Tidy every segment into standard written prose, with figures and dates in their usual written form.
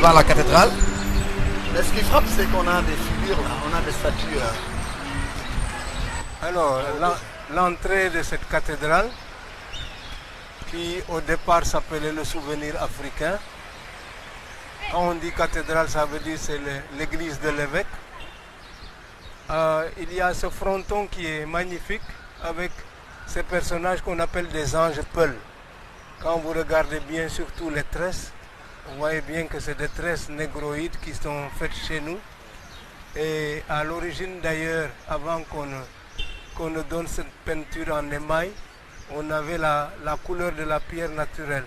devant la cathédrale. Mais ce qui frappe, c'est qu'on a des figures là, on a des statues. Alors, l'entrée de cette cathédrale, qui au départ s'appelait le souvenir africain. Quand on dit cathédrale, ça veut dire c'est l'église de l'évêque. Il y a ce fronton qui est magnifique avec ces personnages qu'on appelle des anges peuls. Quand vous regardez bien surtout les tresses, vous voyez bien que c'est des tresses négroïdes qui sont faites chez nous. Et à l'origine d'ailleurs, avant qu'on ne donne cette peinture en émail, on avait la couleur de la pierre naturelle.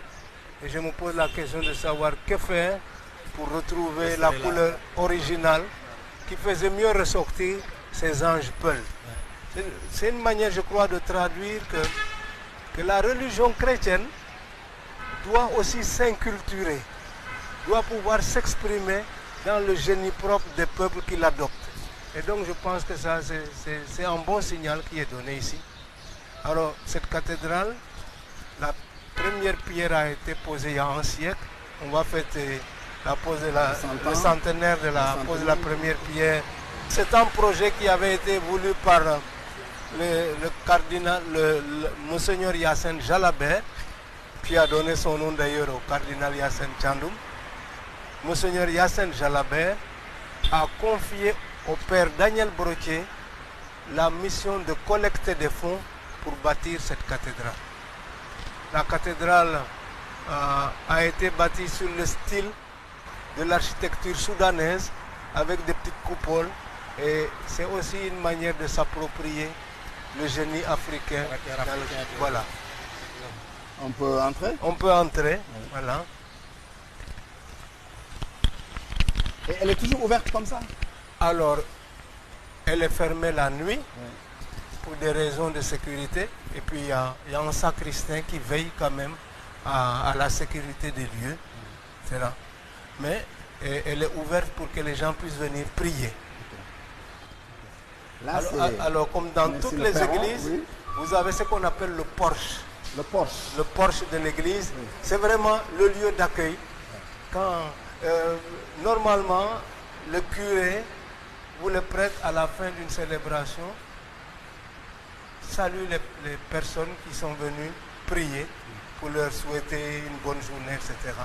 Et je me pose la question de savoir que faire pour retrouver la couleur originale qui faisait mieux ressortir ces anges peuls. C'est une manière, je crois, de traduire que la religion chrétienne doit aussi s'inculturer, doit pouvoir s'exprimer dans le génie propre des peuples qui l'adoptent. Et donc je pense que ça, c'est un bon signal qui est donné ici. Alors, cette cathédrale, la première pierre a été posée il y a un siècle. On va fêter le centenaire de la pose de la première pierre. C'est un projet qui avait été voulu par le cardinal, Monseigneur Yacine Jalabert, qui a donné son nom d'ailleurs au cardinal Yacine Tchandoum. Monseigneur Yacine Jalabert a confié au père Daniel Brottier la mission de collecter des fonds pour bâtir cette cathédrale. La cathédrale a été bâtie sur le style de l'architecture soudanaise avec des petites coupoles, et c'est aussi une manière de s'approprier le génie africain. Voilà. On peut entrer? On peut entrer, voilà. Et elle est toujours ouverte comme ça? Alors, elle est fermée la nuit pour des raisons de sécurité, et puis il y a un sacristain qui veille quand même à la sécurité des lieux. C'est là. Mais elle est ouverte pour que les gens puissent venir prier. Là, alors, comme dans toutes les églises, vous avez ce qu'on appelle le porche. Le porche. Le porche de l'église, c'est vraiment le lieu d'accueil. Quand normalement le curé ou le prêtre à la fin d'une célébration salue les personnes qui sont venues prier pour leur souhaiter une bonne journée, etc.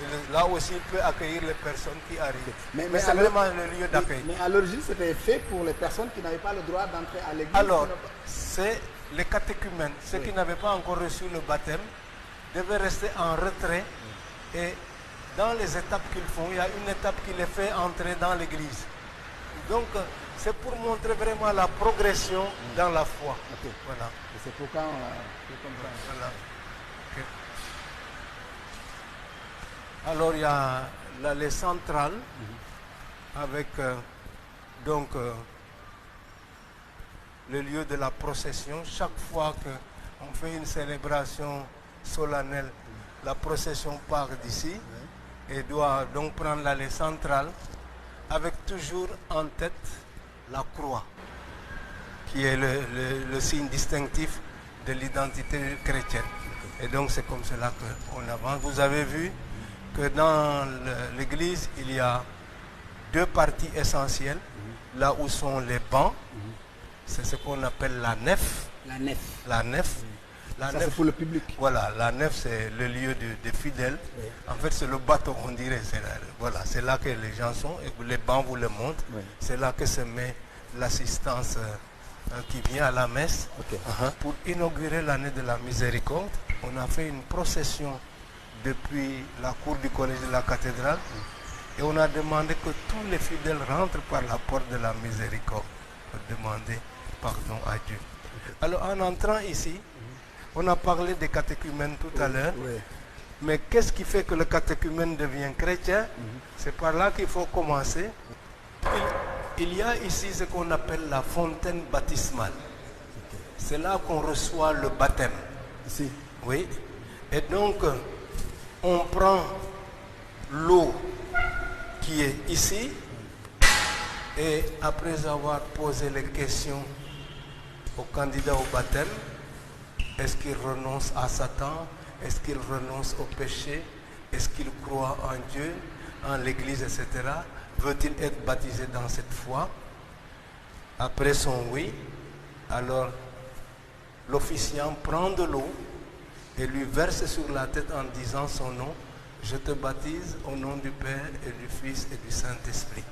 Et là aussi, il peut accueillir les personnes qui arrivent. Mais c'est vraiment le lieu d'accueil. Mais à l'origine, c'était fait pour les personnes qui n'avaient pas le droit d'entrer à l'église. Alors, c'est les catéchumènes, ceux qui n'avaient pas encore reçu le baptême, devaient rester en retrait. Et dans les étapes qu'ils font, il y a une étape qui les fait entrer dans l'église. Donc, c'est pour montrer vraiment la progression dans la foi. Okay. Voilà. C'est pourquoi on peut comprendre. Voilà. Okay. Alors, il y a l'allée centrale avec le lieu de la procession. Chaque fois qu'on fait une célébration solennelle, la procession part d'ici et doit donc prendre l'allée centrale avec toujours en tête la croix, qui est le signe distinctif de l'identité chrétienne. Et donc c'est comme cela qu'on avance. Vous avez vu que dans l'église, il y a deux parties essentielles, là où sont les bancs, c'est ce qu'on appelle la nef. La nef. La nef. Ça, c'est pour le public. Voilà, la nef, c'est le lieu des fidèles. Oui. En fait, c'est le bateau, on dirait. Voilà, c'est là que les gens sont. Et les bancs vous le montrent. Oui. C'est là que se met l'assistance qui vient à la messe. Okay. Pour inaugurer l'année de la miséricorde, on a fait une procession depuis la cour du collège de la cathédrale. Et on a demandé que tous les fidèles rentrent par la porte de la miséricorde pour demander pardon à Dieu. Alors, en entrant ici, on a parlé des catéchumènes tout à l'heure, mais qu'est-ce qui fait que le catéchumène devient chrétien? C'est par là qu'il faut commencer. Il y a ici ce qu'on appelle la fontaine baptismale. C'est là qu'on reçoit le baptême. Ici. Oui. Et donc, on prend l'eau qui est ici, et après avoir posé les questions au candidat au baptême, est-ce qu'il renonce à Satan? Est-ce qu'il renonce au péché? Est-ce qu'il croit en Dieu? en l'église, etc. Veut-il être baptisé dans cette foi? Après son oui, alors l'officiant prend de l'eau et lui verse sur la tête en disant son nom. Je te baptise au nom du Père et du Fils et du Saint-Esprit.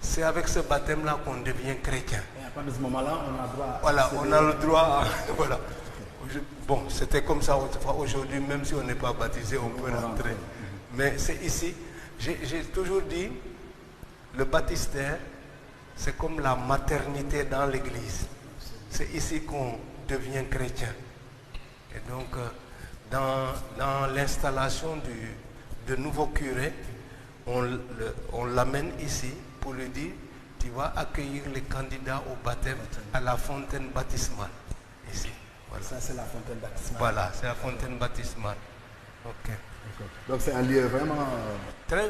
C'est avec ce baptême-là qu'on devient chrétien. Et à partir de ce moment-là, on a droit. Voilà, on a le droit à, voilà. Bon, c'était comme ça autrefois. Aujourd'hui, même si on n'est pas baptisé, on peut rentrer. Mais c'est ici, j'ai toujours dit, le baptistère, c'est comme la maternité dans l'église. C'est ici qu'on devient chrétien. Et donc, dans l'installation de nouveaux curés, on l'amène ici pour lui dire, tu vas accueillir les candidats au baptême à la fontaine baptismale. Ici. Voilà. Ça, c'est la fontaine baptismale. Voilà, c'est la fontaine baptismale. Ok. Donc, c'est un lieu vraiment.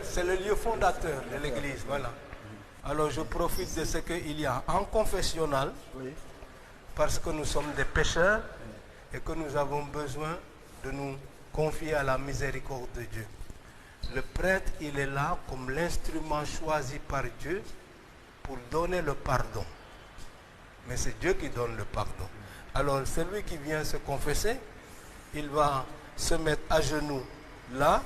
C'est le lieu fondateur de l'église. Voilà. Alors, je profite de ce qu'il y a en confessionnal, parce que nous sommes des pécheurs et que nous avons besoin de nous confier à la miséricorde de Dieu. Le prêtre, il est là comme l'instrument choisi par Dieu pour donner le pardon. Mais c'est Dieu qui donne le pardon. Alors, celui qui vient se confesser, il va se mettre à genoux là,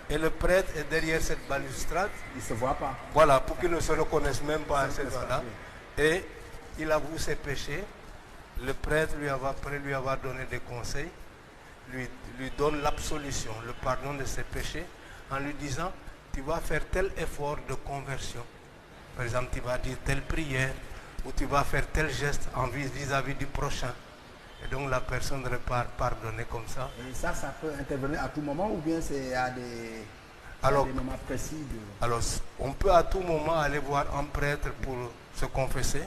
et le prêtre est derrière cette balustrade. Il ne se voit pas. Voilà, pour qu'il ne se reconnaisse même pas à cette fois-là. Et il avoue ses péchés. Le prêtre, après lui avoir donné des conseils, lui donne l'absolution, le pardon de ses péchés, en lui disant, tu vas faire tel effort de conversion. Par exemple, tu vas dire telle prière, ou tu vas faire tel geste vis-à-vis du prochain. Et donc la personne repart pardonnée comme ça. Et ça peut intervenir à tout moment ou bien c'est à des moments précis Alors, on peut à tout moment aller voir un prêtre pour se confesser,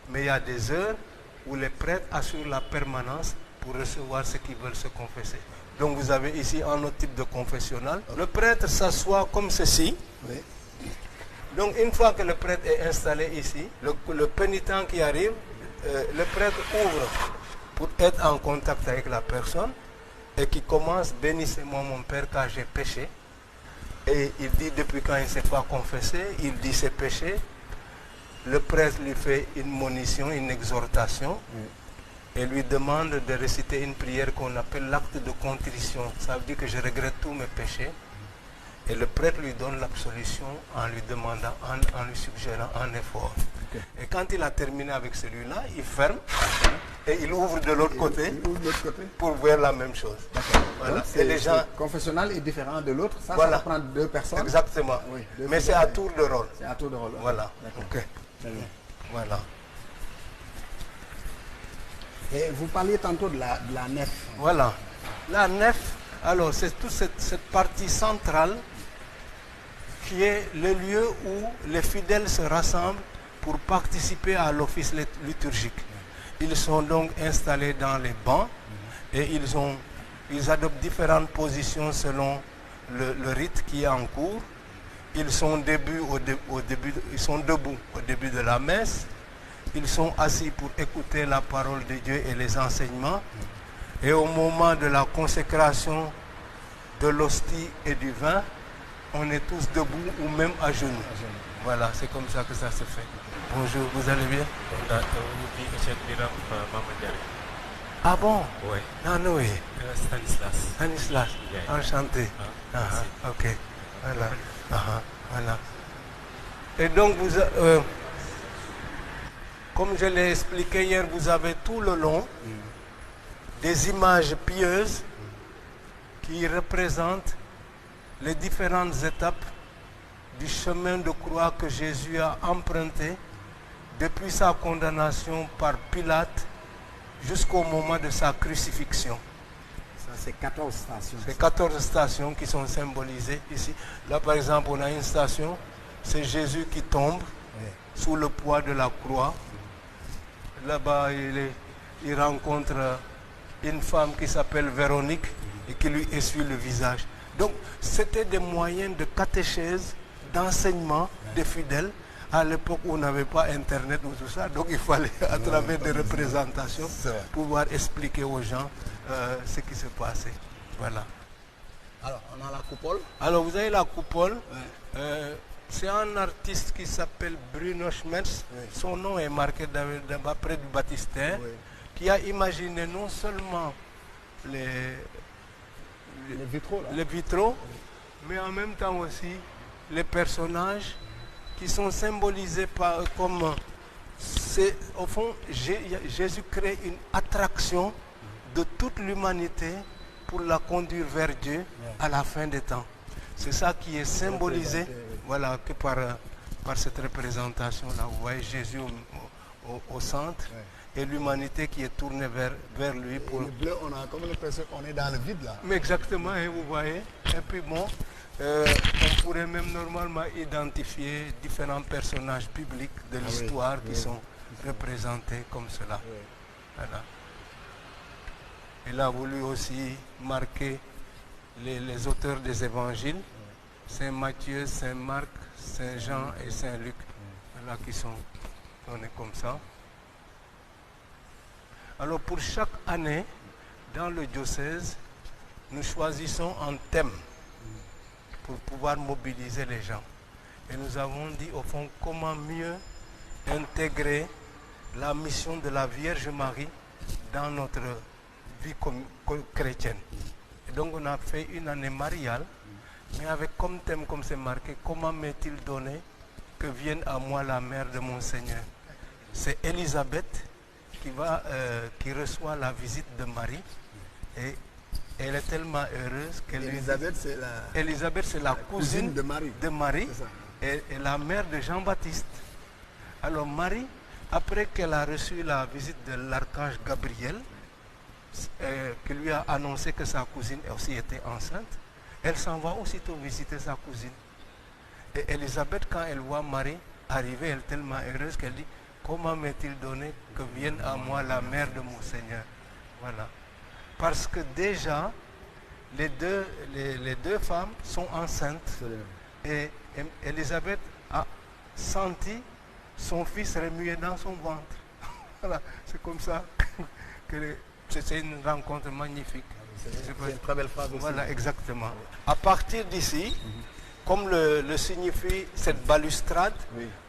mais il y a des heures où les prêtres assurent la permanence pour recevoir ceux qui veulent se confesser. Donc vous avez ici un autre type de confessionnal. Le prêtre s'assoit comme ceci. Oui. Donc une fois que le prêtre est installé ici, le pénitent qui arrive, le prêtre ouvre pour être en contact avec la personne et qui commence, bénissez-moi mon Père car j'ai péché. Et il dit depuis quand il ne s'est pas confessé, il dit ses péchés. Le prêtre lui fait une monition, une exhortation et lui demande de réciter une prière qu'on appelle l'acte de contrition. Ça veut dire que je regrette tous mes péchés. Et le prêtre lui donne l'absolution en lui demandant, en lui suggérant un effort. Okay. Et quand il a terminé avec celui-là, il ferme et il ouvre de l'autre côté pour voir la même chose. Voilà. Et les gens... Le confessionnal est différent de l'autre. Ça, voilà. Ça prend deux personnes. Exactement. Oui, mais c'est à tour de rôle. C'est à tour de rôle. Voilà. Okay. Voilà. Et vous parliez tantôt de la nef. Voilà. La nef, alors c'est toute cette partie centrale qui est le lieu où les fidèles se rassemblent pour participer à l'office liturgique. Ils sont donc installés dans les bancs et ils adoptent différentes positions selon le rite qui est en cours. Ils sont debout au début de la messe. Ils sont assis pour écouter la parole de Dieu et les enseignements. Et au moment de la consécration de l'hostie et du vin, on est tous debout ou même à genoux. Voilà, c'est comme ça que ça se fait. Bonjour, vous allez bien? Ah bon? Oui. Ah oui. Stanislas. Stanislas, Yeah. Enchanté. Ok, voilà. Voilà. Et donc, comme je l'ai expliqué hier, vous avez tout le long des images pieuses qui représentent les différentes étapes du chemin de croix que Jésus a emprunté depuis sa condamnation par Pilate jusqu'au moment de sa crucifixion. Ça, c'est 14 stations. C'est 14 stations qui sont symbolisées ici. Là, par exemple, on a une station, c'est Jésus qui tombe sous le poids de la croix. Là-bas, il rencontre une femme qui s'appelle Véronique et qui lui essuie le visage. Donc, c'était des moyens de catéchèse, d'enseignement des fidèles à l'époque où on n'avait pas Internet ou tout ça. Donc, il fallait, à travers des représentations, pouvoir expliquer aux gens ce qui se passait. Voilà. Alors, on a la coupole. Alors, vous avez la coupole. Ouais. C'est un artiste qui s'appelle Bruno Schmerz. Oui. Son nom est marqué près du baptistère. Oui. Qui a imaginé non seulement les vitraux, là. les vitraux, mais en même temps aussi les personnages qui sont symbolisés comme au fond Jésus crée une attraction de toute l'humanité pour la conduire vers Dieu à la fin des temps. C'est ça qui est symbolisé, voilà, que par cette représentation-là. Vous voyez Jésus au centre. Ouais. Et l'humanité qui est tournée vers lui. Pour... Le bleu, on a comme l'impression qu'on est dans le vide là. Mais exactement, hein, vous voyez. Et puis bon, on pourrait même normalement identifier différents personnages publics de l'histoire qui sont représentés comme cela. Oui. Voilà. Il a voulu aussi marquer les auteurs des évangiles, Saint Matthieu, Saint Marc, Saint Jean et Saint Luc, voilà, qui sont donnés comme ça. Alors pour chaque année, dans le diocèse, nous choisissons un thème pour pouvoir mobiliser les gens. Et nous avons dit au fond comment mieux intégrer la mission de la Vierge Marie dans notre vie chrétienne. Et donc on a fait une année mariale, mais avec comme thème, comme c'est marqué, comment m'est-il donné que vienne à moi la mère de mon Seigneur. C'est Élisabeth qui reçoit la visite de Marie et elle est tellement heureuse qu'elle Élisabeth, c'est la cousine de Marie et la mère de Jean-Baptiste. Alors Marie, après qu'elle a reçu la visite de l'archange Gabriel, qui lui a annoncé que sa cousine aussi était enceinte, elle s'en va aussitôt visiter sa cousine. Et Élisabeth, quand elle voit Marie arriver, elle est tellement heureuse qu'elle dit: comment m'est-il donné que vienne à moi la mère de mon Seigneur? Voilà. Parce que déjà, les deux femmes sont enceintes. Et Élisabeth a senti son fils remuer dans son ventre. Voilà. C'est comme ça que c'est une rencontre magnifique. C'est une très belle phrase aussi. Voilà, exactement. À partir d'ici, comme le signifie cette balustrade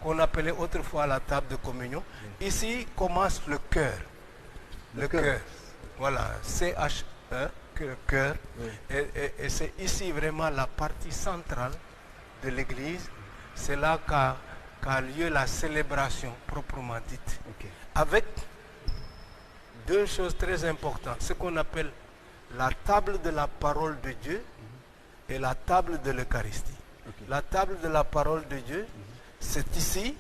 qu'on appelait autrefois la table de communion, ici commence le cœur. Le cœur. Voilà, C-H-E, le cœur. Et c'est ici vraiment la partie centrale de l'église. C'est là qu'a lieu la célébration proprement dite. Avec deux choses très importantes. Ce qu'on appelle la table de la parole de Dieu et la table de l'Eucharistie. La table de la parole de Dieu, c'est ici.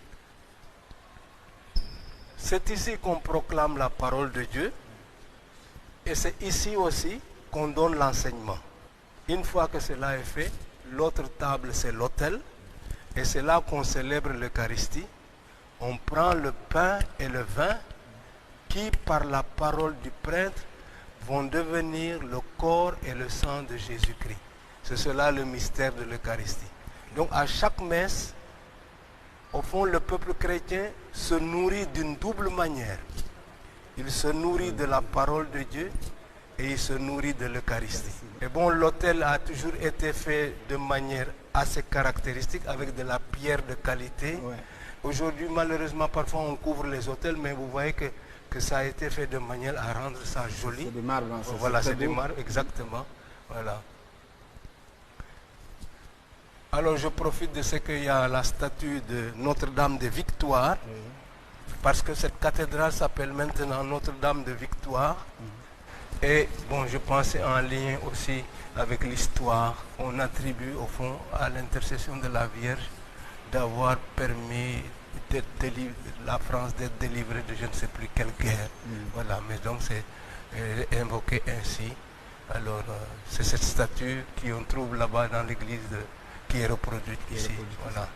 C'est ici qu'on proclame la parole de Dieu. Et c'est ici aussi qu'on donne l'enseignement. Une fois que cela est fait, l'autre table, c'est l'autel. Et c'est là qu'on célèbre l'Eucharistie. On prend le pain et le vin qui, par la parole du prêtre, vont devenir le corps et le sang de Jésus-Christ. C'est cela le mystère de l'Eucharistie. Donc à chaque messe, au fond, le peuple chrétien se nourrit d'une double manière. Il se nourrit de la parole de Dieu et il se nourrit de l'Eucharistie. Et bon, l'autel a toujours été fait de manière assez caractéristique, avec de la pierre de qualité. Aujourd'hui, malheureusement, parfois on couvre les autels, mais vous voyez que ça a été fait de manière à rendre ça joli. C'est du marbre. Voilà, c'est du marbre, exactement. Voilà. Alors je profite de ce qu'il y a la statue de Notre-Dame de Victoire, parce que cette cathédrale s'appelle maintenant Notre-Dame de Victoire. Et bon, je pensais en lien aussi avec l'histoire. On attribue au fond à l'intercession de la Vierge d'avoir permis la France d'être délivrée de je ne sais plus quelle guerre. Voilà, mais donc c'est invoqué ainsi. Alors c'est cette statue qu'on trouve là-bas dans l'église qui est reproduite ici. Voilà.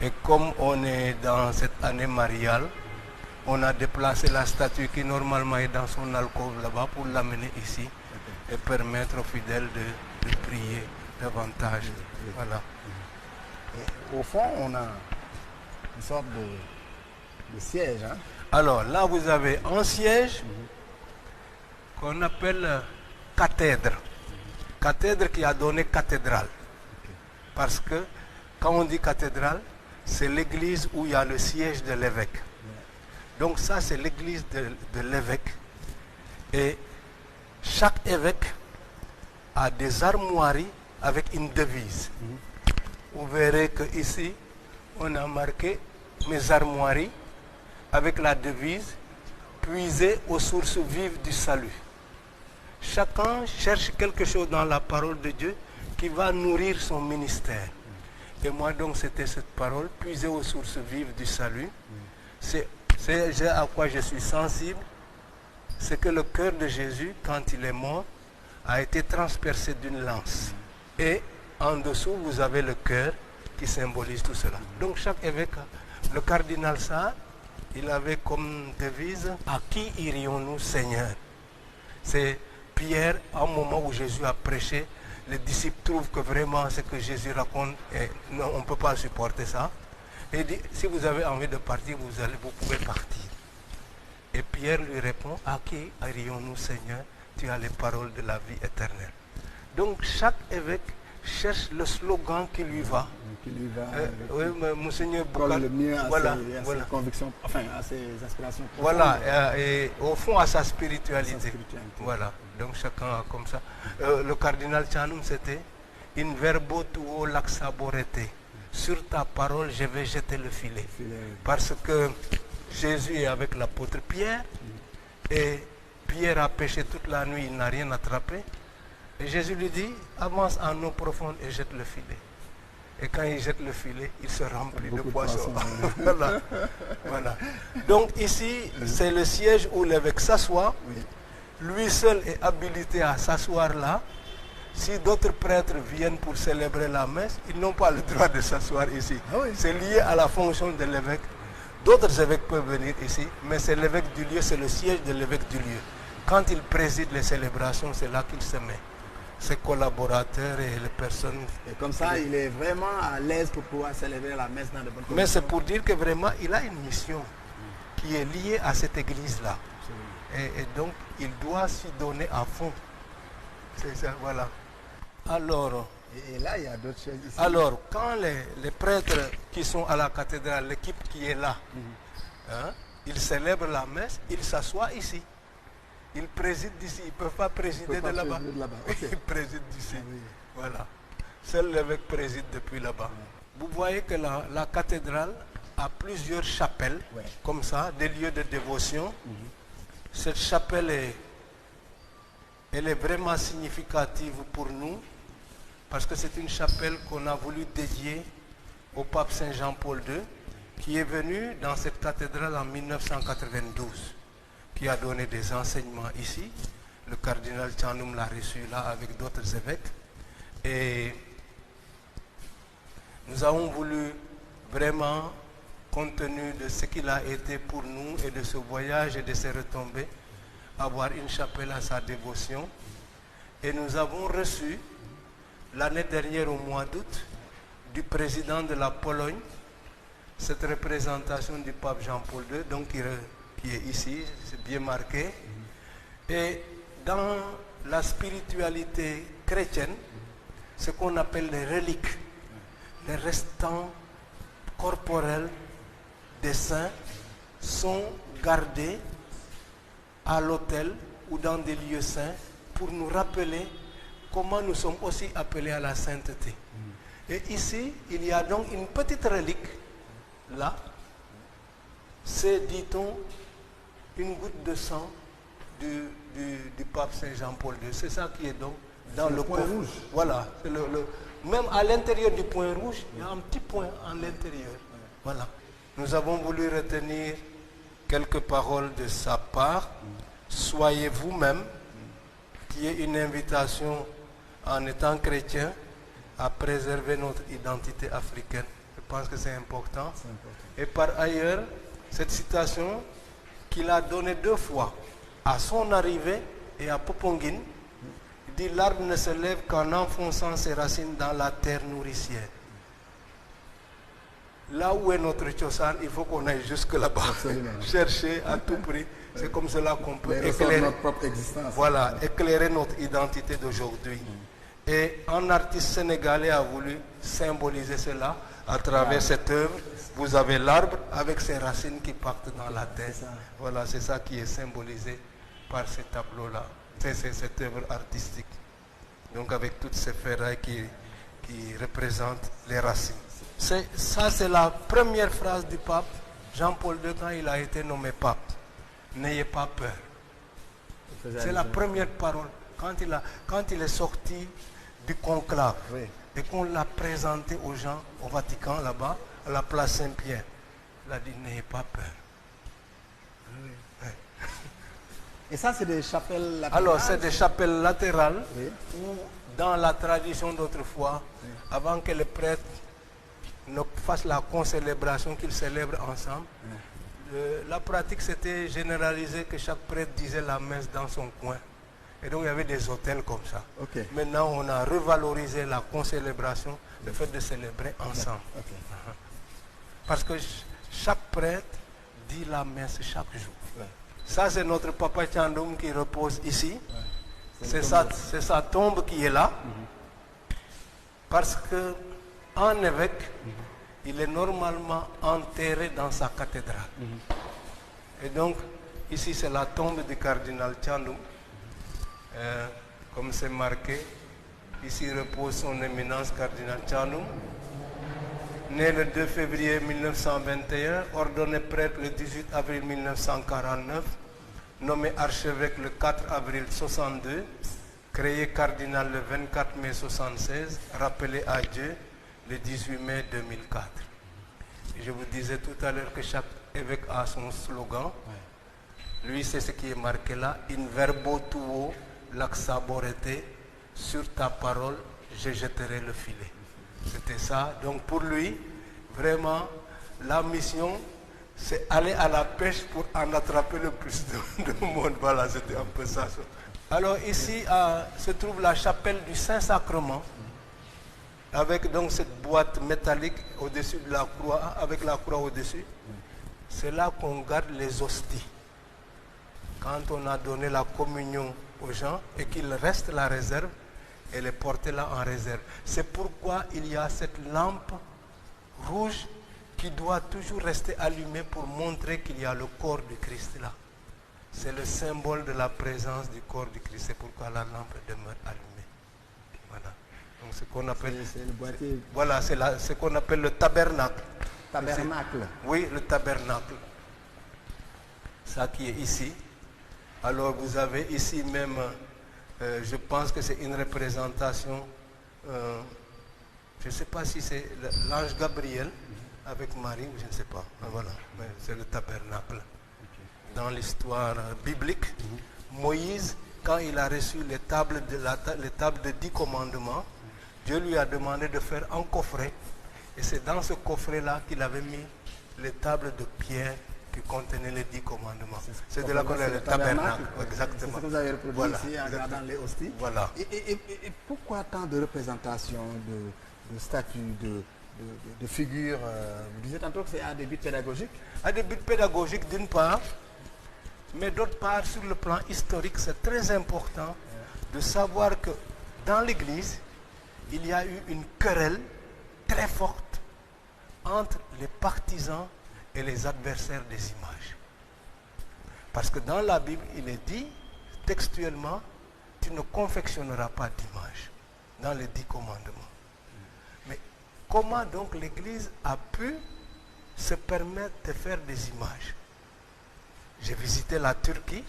Et comme on est dans cette année mariale, on a déplacé la statue qui normalement est dans son alcôve là-bas pour l'amener ici et permettre aux fidèles de prier davantage. Voilà. Et au fond, on a une sorte de siège. Hein? Alors là, vous avez un siège qu'on appelle cathèdre. Cathèdre qui a donné cathédrale. Parce que quand on dit cathédrale, c'est l'église où il y a le siège de l'évêque. Donc ça, c'est l'église de l'évêque. Et chaque évêque a des armoiries avec une devise. Vous verrez que ici, on a marqué mes armoiries avec la devise puiser aux sources vives du salut. Chacun cherche quelque chose dans la parole de Dieu qui va nourrir son ministère. Et moi donc c'était cette parole, puiser aux sources vives du salut. C'est à quoi je suis sensible, c'est que le cœur de Jésus, quand il est mort, a été transpercé d'une lance. Et en dessous, vous avez le cœur qui symbolise tout cela. Donc chaque évêque, le cardinal Sarr, il avait comme devise « À qui irions-nous, Seigneur ?» C'est Pierre, au moment où Jésus a prêché, les disciples trouvent que vraiment ce que Jésus raconte, non, on ne peut pas supporter ça. Et il dit, si vous avez envie de partir, vous pouvez partir. Et Pierre lui répond, à qui irions-nous, Seigneur? Tu as les paroles de la vie éternelle. Donc chaque évêque cherche le slogan qui lui va. Qui lui va. Oui, Monseigneur Colle Boucal, le mieux à, voilà, ses, à voilà. ses convictions, enfin à ses aspirations. Voilà, et au fond à sa spiritualité. spiritualité. Voilà, donc chacun a comme ça. Le cardinal Tchanoum, c'était in verbo tuo laxaborete. Sur ta parole, je vais jeter le filet. Parce que Jésus est avec l'apôtre Pierre et Pierre a pêché toute la nuit, il n'a rien attrapé. Et Jésus lui dit, avance en eau profonde et jette le filet. Et quand il jette le filet, il se remplit de poissons. Voilà. Voilà. Donc ici, c'est le siège où l'évêque s'assoit. Oui. Lui seul est habilité à s'asseoir là. Si d'autres prêtres viennent pour célébrer la messe, ils n'ont pas le droit de s'asseoir ici. Ah oui. C'est lié à la fonction de l'évêque. D'autres évêques peuvent venir ici, mais c'est l'évêque du lieu, c'est le siège de l'évêque du lieu. Quand il préside les célébrations, c'est là qu'il se met. Ses collaborateurs et les personnes. Et comme ça, il est vraiment à l'aise pour pouvoir célébrer la messe dans de bonnes conditions. Mais c'est pour dire que vraiment, il a une mission qui est liée à cette église-là. Et donc, il doit s'y donner à fond. C'est ça, voilà. Alors, et là, il y a d'autres choses ici. alors quand les prêtres qui sont à la cathédrale, l'équipe qui est là, hein, ils célèbrent la messe, ils s'assoient ici. Ils président d'ici, ils ne peuvent pas présider de là-bas. Okay. Ils président d'ici. Ah oui. Voilà. Seul l'évêque préside depuis là-bas. Vous voyez que la cathédrale a plusieurs chapelles, comme ça, des lieux de dévotion. Cette chapelle elle est vraiment significative pour nous, parce que c'est une chapelle qu'on a voulu dédier au pape Saint Jean-Paul II, qui est venu dans cette cathédrale en 1992. Qui a donné des enseignements ici. Le cardinal Tchanoum l'a reçu là avec d'autres évêques. Et nous avons voulu vraiment, compte tenu de ce qu'il a été pour nous et de ce voyage et de ses retombées, avoir une chapelle à sa dévotion. Et nous avons reçu l'année dernière au mois d'août du président de la Pologne cette représentation du pape Jean-Paul II, donc qui est ici, c'est bien marqué. Et dans la spiritualité chrétienne, ce qu'on appelle les reliques, les restants corporels des saints sont gardés à l'autel ou dans des lieux saints pour nous rappeler comment nous sommes aussi appelés à la sainteté. Et ici, il y a donc une petite relique, là, c'est, dit-on, une goutte de sang du pape Saint Jean-Paul II. C'est ça qui est donc dans le point rouge. Voilà. Même à l'intérieur du point rouge, il y a un petit point à l'intérieur. Voilà. Nous avons voulu retenir quelques paroles de sa part. Soyez vous-même, qui est une invitation en étant chrétien à préserver notre identité africaine. Je pense que c'est important. Et par ailleurs, cette citation qu'il a donnée 2 fois, à son arrivée et à Poponguine, il dit « L'arbre ne se lève qu'en enfonçant ses racines dans la terre nourricière ». Là où est notre Tchosan, il faut qu'on aille jusque là-bas, chercher à tout prix. C'est comme cela qu'on peut éclairer notre propre existence. Voilà, éclairer notre identité d'aujourd'hui. Et un artiste sénégalais a voulu symboliser cela à travers cette œuvre. Vous avez l'arbre avec ses racines qui partent dans la terre. Voilà, c'est ça qui est symbolisé par ces tableaux-là, cette œuvre artistique. Donc avec toutes ces ferrailles qui représentent les racines. Ça, c'est la première phrase du pape Jean-Paul II quand il a été nommé pape. N'ayez pas peur. C'est la première parole. Quand il est sorti du conclave, oui, et qu'on l'a présenté aux gens au Vatican, là-bas, à la place Saint-Pierre, il a dit, n'ayez pas peur. Oui. Ouais. Et ça, c'est des chapelles latérales? Alors, c'est des chapelles latérales, oui, où, dans la tradition d'autrefois, oui, avant que les prêtres ne fassent la concélébration, qu'ils célèbrent ensemble, oui, la pratique s'était généralisée que chaque prêtre disait la messe dans son coin. Et donc il y avait des hôtels comme ça. Okay. Maintenant on a revalorisé la concélébration, le fait de célébrer ensemble. Okay. Parce que chaque prêtre dit la messe chaque jour. Ouais. Ça c'est notre Papa Thiandoum qui repose ici. Ouais. C'est sa tombe qui est là. Parce que en évêque, il est normalement enterré dans sa cathédrale. Et donc ici c'est la tombe du cardinal Thiandoum. Comme c'est marqué, ici repose son éminence cardinal Thiandoum, né le 2 février 1921, ordonné prêtre le 18 avril 1949, nommé archevêque le 4 avril 62, créé cardinal le 24 mai 76, rappelé à Dieu le 18 mai 2004. Et je vous disais tout à l'heure que chaque évêque a son slogan. Lui, c'est ce qui est marqué là, in verbo tuo laxaborete, sur ta parole, je jetterai le filet. C'était ça. Donc pour lui, vraiment, la mission, c'est aller à la pêche pour en attraper le plus de monde. Voilà, c'était un peu ça. Alors ici se trouve la chapelle du Saint-Sacrement, avec donc cette boîte métallique au-dessus de la croix, avec la croix au-dessus. C'est là qu'on garde les hosties. Quand on a donné la communion aux gens et qu'il reste la réserve, elle est portée là en réserve. C'est pourquoi il y a cette lampe rouge qui doit toujours rester allumée pour montrer qu'il y a le corps du Christ là. C'est le symbole de la présence du corps du Christ. C'est pourquoi la lampe demeure allumée. Voilà. Donc ce qu'on appelle, voilà, c'est ce qu'on appelle le tabernacle. Tabernacle. Oui, le tabernacle. Ça qui est ici. Alors vous avez ici même, je pense que c'est une représentation, je ne sais pas si c'est l'ange Gabriel avec Marie, je ne sais pas. Voilà, c'est le tabernacle. Dans l'histoire biblique, Moïse, quand il a reçu les tables de 10 commandements, Dieu lui a demandé de faire un coffret. Et c'est dans ce coffret-là qu'il avait mis les tables de pierre qui contenaient les 10 commandements. C'est de là qu'on a le tabernacle. Exactement. C'est ce que vous avez reproduit ici en regardant les hosties. Voilà. Et pourquoi tant de représentations, de statues, de figures? Vous disiez tantôt que c'est à des buts pédagogiques? À des buts pédagogiques d'une part, mais d'autre part, sur le plan historique, c'est très important de savoir que dans l'Église, il y a eu une querelle très forte entre les partisans et les adversaires des images. Parce que dans la Bible, il est dit textuellement, tu ne confectionneras pas d'image dans les 10 commandements. Mais comment donc l'Église a pu se permettre de faire des images? J'ai visité la Turquie,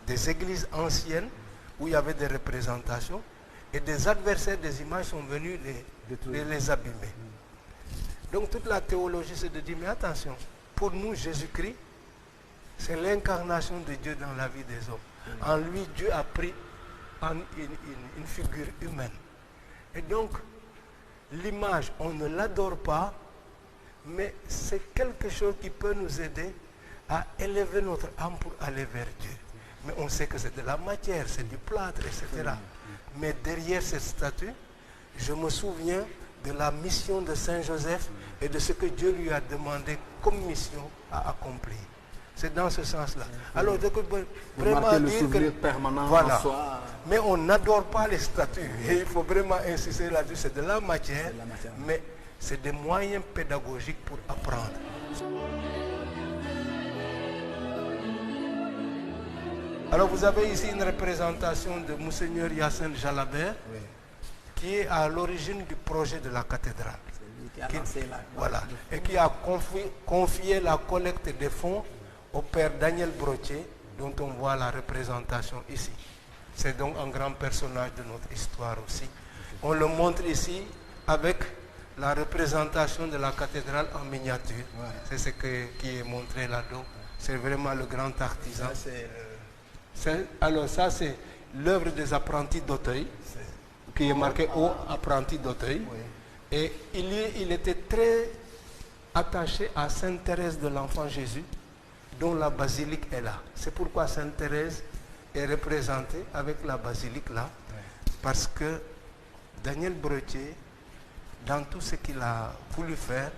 des églises anciennes où il y avait des représentations et des adversaires des images sont venus les abîmer. Donc toute la théologie c'est de dire, mais attention, pour nous Jésus-Christ, c'est l'incarnation de Dieu dans la vie des hommes. En lui, Dieu a pris une figure humaine. Et donc, l'image, on ne l'adore pas, mais c'est quelque chose qui peut nous aider à élever notre âme pour aller vers Dieu. Mais on sait que c'est de la matière, c'est du plâtre, etc. Mais derrière cette statue, je me souviens de la mission de Saint Joseph et de ce que Dieu lui a demandé comme mission à accomplir. C'est dans ce sens-là. Alors, donc, Vous vraiment marquez le dire souvenir que... permanent Voilà. en soi. Mais on n'adore pas les statues. Et il faut vraiment insister là-dessus. C'est de la matière, de la matière. mais c'est des moyens pédagogiques pour apprendre. Alors vous avez ici une représentation de Monseigneur Yacine Jalabert, Oui. qui est à l'origine du projet de la cathédrale. C'est lui qui a Qui- lancé la... Voilà. Et qui a confié la collecte des fonds au père Daniel Brottier, dont on voit la représentation ici. C'est donc un grand personnage de notre histoire aussi. On le montre ici avec la représentation de la cathédrale en miniature. Ouais. C'est ce qui est montré là-dedans. C'est vraiment le grand artisan. Ça, c'est... Alors ça, c'est l'œuvre des apprentis d'Auteuil, qui est marqué au apprenti d'Auteuil. Oui. Et il était très attaché à Sainte Thérèse de l'Enfant Jésus, dont la basilique est là. C'est pourquoi Sainte Thérèse est représentée avec la basilique là, parce que Daniel Brottier, dans tout ce qu'il a voulu faire,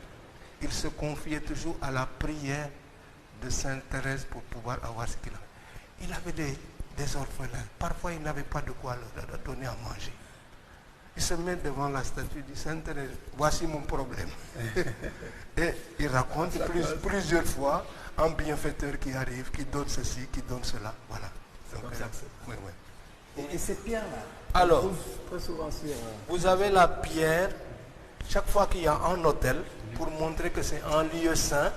il se confiait toujours à la prière de Sainte Thérèse pour pouvoir avoir ce qu'il a. Il avait des orphelins. Parfois, il n'avait pas de quoi leur donner à manger. Il se met devant la statue de Sainte Thérèse. Voici mon problème. Et il raconte plusieurs fois un bienfaiteur qui arrive, qui donne ceci, qui donne cela. Voilà. Donc, comme ça que c'est. oui, oui. Et ces pierres-là, Alors, on trouve très souvent sur... vous avez la pierre, chaque fois qu'il y a un autel, pour montrer que c'est un lieu saint,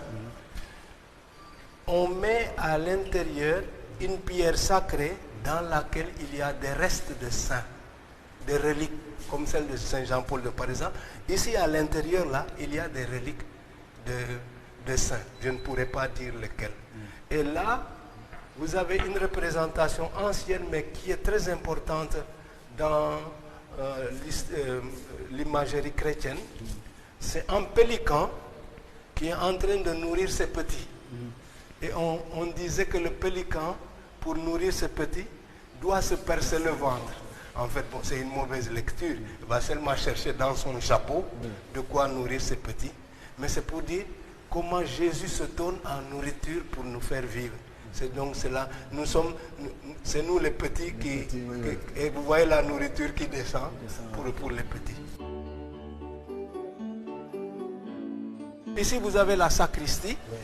on met à l'intérieur une pierre sacrée dans laquelle il y a des restes de saints, des reliques, comme celle de Saint Jean-Paul de par exemple. Ici à l'intérieur, là, il y a des reliques de saints. Je ne pourrais pas dire lesquelles. Et là, vous avez une représentation ancienne, mais qui est très importante dans l'imagerie chrétienne. C'est un pélican qui est en train de nourrir ses petits. Et on disait que le pélican, pour nourrir ses petits, doit se percer le ventre. En fait, bon, c'est une mauvaise lecture. Il va seulement chercher dans son chapeau de quoi nourrir ses petits. Mais c'est pour dire comment Jésus se donne en nourriture pour nous faire vivre. C'est donc cela. C'est nous les petits et vous voyez la nourriture qui descend pour les petits. Ici, vous avez la sacristie. Oui.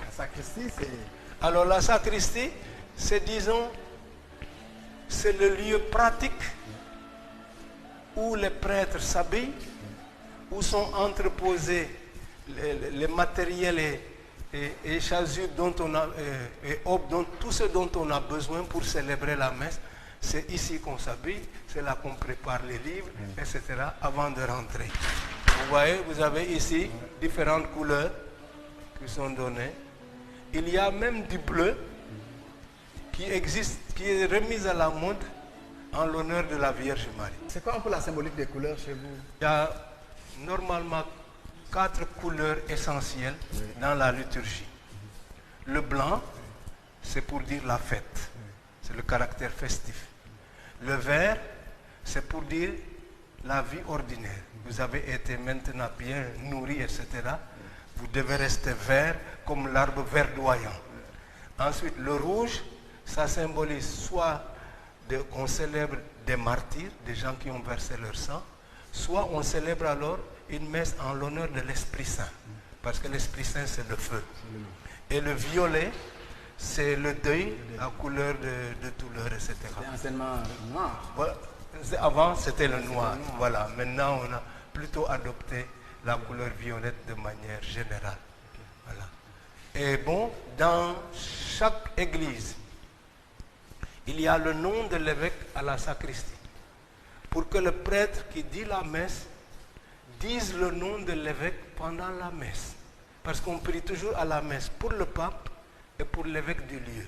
La sacristie, c'est... Alors la sacristie, c'est, disons, c'est le lieu pratique où les prêtres s'habillent, où sont entreposés les matériels et chasubles dont on a, et tout ce dont on a besoin pour célébrer la messe. C'est ici qu'on s'habille, c'est là qu'on prépare les livres, etc. avant de rentrer. Vous voyez, vous avez ici différentes couleurs qui sont données. Il y a même du bleu qui existe, qui est remise à la mode en l'honneur de la Vierge Marie. C'est quoi un peu la symbolique des couleurs chez vous? Il y a normalement 4 couleurs essentielles dans la liturgie. Le blanc, c'est pour dire la fête. C'est le caractère festif. Le vert, c'est pour dire la vie ordinaire. Vous avez été maintenant bien nourri, etc. Vous devez rester vert comme l'arbre verdoyant. Ensuite, le rouge, ça symbolise soit qu'on célèbre des martyrs, des gens qui ont versé leur sang, soit on célèbre alors une messe en l'honneur de l'Esprit Saint. Parce que l'Esprit Saint, c'est le feu. Et le violet, c'est le deuil, la couleur de douleur, etc. C'est enseignement noir. Voilà. Avant, c'était le noir. Voilà. Maintenant, on a plutôt adopté la couleur violette de manière générale. Voilà. Et bon, dans chaque église, il y a le nom de l'évêque à la sacristie. Pour que le prêtre qui dit la messe dise le nom de l'évêque pendant la messe. Parce qu'on prie toujours à la messe pour le pape et pour l'évêque du lieu.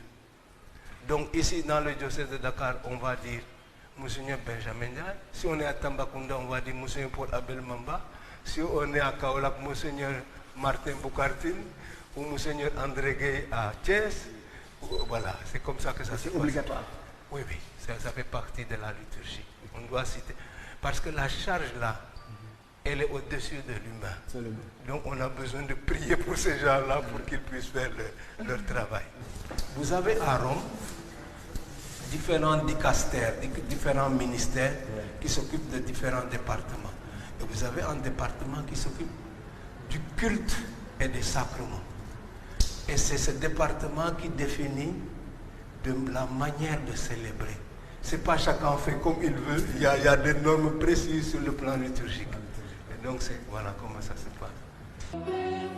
Donc ici, dans le diocèse de Dakar, on va dire Monseigneur Benjamin Ndiaye. Si on est à Tambacounda, on va dire Monseigneur Paul Abel Mamba. Si on est à Kaolack, Monseigneur Martin Boukartine ou Monseigneur André Gueye à Thiès. Voilà, c'est comme ça que ça se passe. C'est obligatoire. Oui, ça fait partie de la liturgie. On doit citer. Parce que la charge là, elle est au-dessus de l'humain. Absolument. Donc on a besoin de prier pour ces gens-là pour qu'ils puissent faire leur travail. Vous avez à Rome différents dicastères, différents ministères qui s'occupent de différents départements. Et vous avez un département qui s'occupe du culte et des sacrements. Et c'est ce département qui définit de la manière de célébrer. C'est pas chacun fait comme il veut, il y a des normes précises sur le plan liturgique. Et donc c'est voilà comment ça se passe.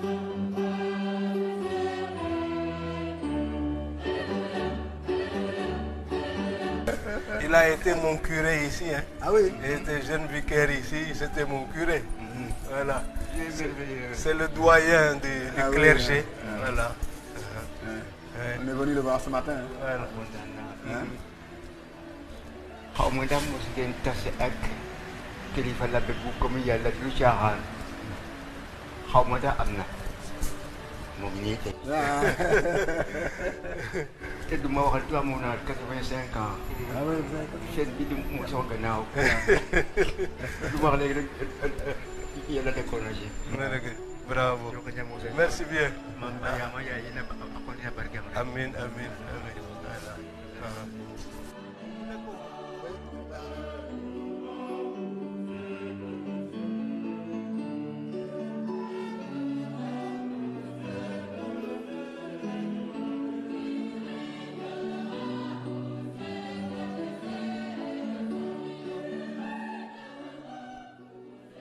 Il a été mon curé ici. Hein. Ah oui. Il était jeune vicaire ici, c'était mon curé. Voilà. C'est le doyen du clergé. Voilà. On est venu le voir ce matin. Hein. Voilà. xaw ma ndax mos ngeen tase ak kilifa labbe bu comme yàlla du caaxaan xaw ma ndax am na moom ñii tey te du ma waxal toi mun naa 85 ans Ah oui, seen bi du mu soo gannaaw du ma wax léegi rek yàlla découragé Bravo. Merci bien. man yaa ma yaay yéen a akkoon barkeem rek Amin, amin, amin. Voilà.